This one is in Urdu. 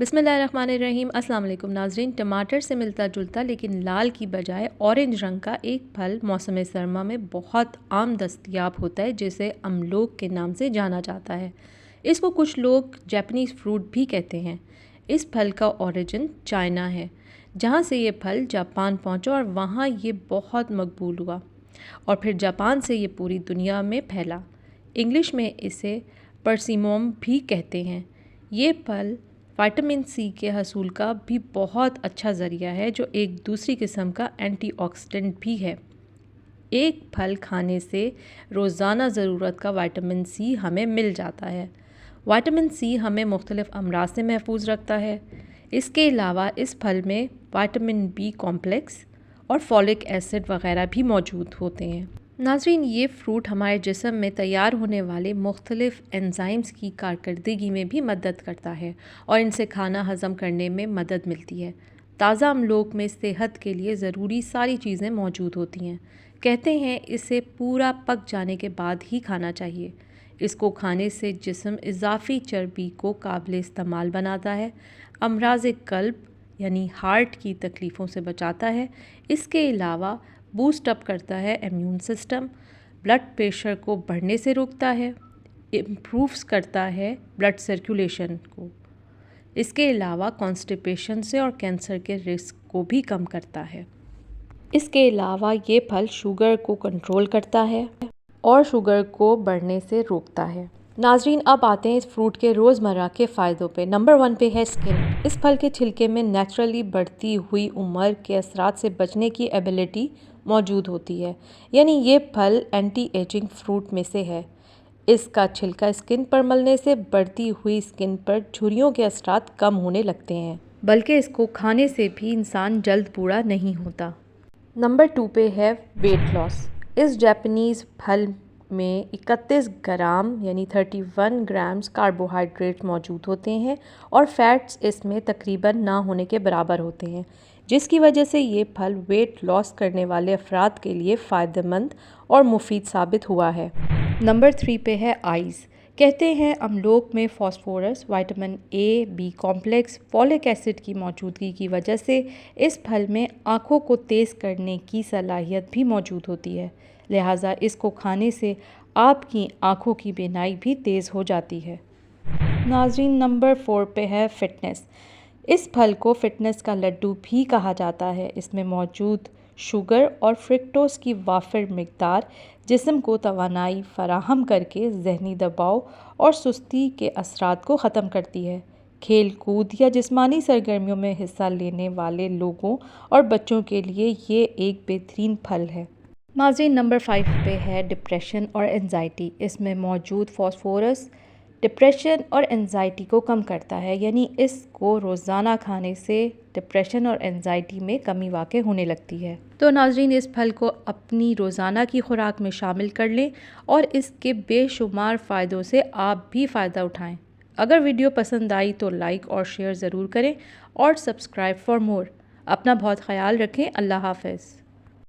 بسم اللہ الرحمن الرحیم۔ السلام علیکم ناظرین۔ ٹماٹر سے ملتا جلتا لیکن لال کی بجائے اورنج رنگ کا ایک پھل موسم سرما میں بہت عام دستیاب ہوتا ہے جسے املوک کے نام سے جانا جاتا ہے۔ اس کو کچھ لوگ جاپنیز فروٹ بھی کہتے ہیں۔ اس پھل کا اوریجن چائنا ہے، جہاں سے یہ پھل جاپان پہنچا اور وہاں یہ بہت مقبول ہوا اور پھر جاپان سے یہ پوری دنیا میں پھیلا۔ انگلش میں اسے پرسیموم بھی کہتے ہیں۔ یہ پھل وٹامن سی کے حصول کا بھی بہت اچھا ذریعہ ہے، جو ایک دوسری قسم کا اینٹی آکسیڈنٹ بھی ہے۔ ایک پھل کھانے سے روزانہ ضرورت کا وٹامن سی ہمیں مل جاتا ہے۔ وٹامن سی ہمیں مختلف امراض سے محفوظ رکھتا ہے۔ اس کے علاوہ اس پھل میں وٹامن بی کمپلیکس اور فولک ایسڈ وغیرہ بھی موجود ہوتے ہیں۔ ناظرین، یہ فروٹ ہمارے جسم میں تیار ہونے والے مختلف انزائمز کی کارکردگی میں بھی مدد کرتا ہے اور ان سے کھانا ہضم کرنے میں مدد ملتی ہے۔ تازہ املوک میں صحت کے لیے ضروری ساری چیزیں موجود ہوتی ہیں۔ کہتے ہیں اسے پورا پک جانے کے بعد ہی کھانا چاہیے۔ اس کو کھانے سے جسم اضافی چربی کو قابل استعمال بناتا ہے، امراض قلب یعنی ہارٹ کی تکلیفوں سے بچاتا ہے۔ اس کے علاوہ بوسٹ اپ کرتا ہے امیون سسٹم، بلڈ پریشر کو بڑھنے سے روکتا ہے، امپرووز کرتا ہے بلڈ سرکولیشن کو۔ اس کے علاوہ کانسٹیپیشن سے اور کینسر کے رسک کو بھی کم کرتا ہے۔ اس کے علاوہ یہ پھل شوگر کو کنٹرول کرتا ہے اور شوگر کو بڑھنے سے روکتا ہے۔ ناظرین، اب آتے ہیں اس فروٹ کے روزمرہ کے فائدوں پہ۔ نمبر 1 پہ ہے سکن۔ اس پھل کے چھلکے میں نیچرلی بڑھتی ہوئی عمر کے اثرات سے بچنے کی ایبلٹی موجود ہوتی ہے، یعنی یہ پھل اینٹی ایجنگ فروٹ میں سے ہے۔ اس کا چھلکا اسکن پر ملنے سے بڑھتی ہوئی اسکن پر جھریوں کے اثرات کم ہونے لگتے ہیں، بلکہ اس کو کھانے سے بھی انسان جلد بوڑھا نہیں ہوتا۔ نمبر 2 پہ ہے ویٹ لاس۔ اس جاپنیز پھل میں 31 گرام یعنی 31 گرامز کاربوہائیڈریٹ موجود ہوتے ہیں اور فیٹس اس میں تقریباً نہ ہونے کے برابر ہوتے ہیں، جس کی وجہ سے یہ پھل ویٹ لاس کرنے والے افراد کے لیے فائدہ مند اور مفید ثابت ہوا ہے۔ نمبر 3 پہ ہے آئیز۔ کہتے ہیں املوک میں phosphorus, vitamin A, B complex, folic acid کی موجودگی کی وجہ سے اس پھل میں آنکھوں کو تیز کرنے کی صلاحیت بھی موجود ہوتی ہے، لہٰذا اس کو کھانے سے آپ کی آنکھوں کی بینائی بھی تیز ہو جاتی ہے۔ ناظرین، نمبر 4 پہ ہے فٹنس۔ اس پھل کو فٹنس کا لڈو بھی کہا جاتا ہے۔ اس میں موجود شوگر اور فرکٹوز کی وافر مقدار جسم کو توانائی فراہم کر کے ذہنی دباؤ اور سستی کے اثرات کو ختم کرتی ہے۔ کھیل کود یا جسمانی سرگرمیوں میں حصہ لینے والے لوگوں اور بچوں کے لیے یہ ایک بہترین پھل ہے۔ ناظرین، نمبر 5 پہ ہے ڈپریشن اور انزائٹی۔ اس میں موجود فاسفورس ڈپریشن اور انزائٹی کو کم کرتا ہے، یعنی اس کو روزانہ کھانے سے ڈپریشن اور انزائٹی میں کمی واقع ہونے لگتی ہے۔ تو ناظرین، اس پھل کو اپنی روزانہ کی خوراک میں شامل کر لیں اور اس کے بے شمار فائدوں سے آپ بھی فائدہ اٹھائیں۔ اگر ویڈیو پسند آئی تو لائک اور شیئر ضرور کریں اور سبسکرائب فار مور۔ اپنا بہت خیال رکھیں۔ اللہ حافظ۔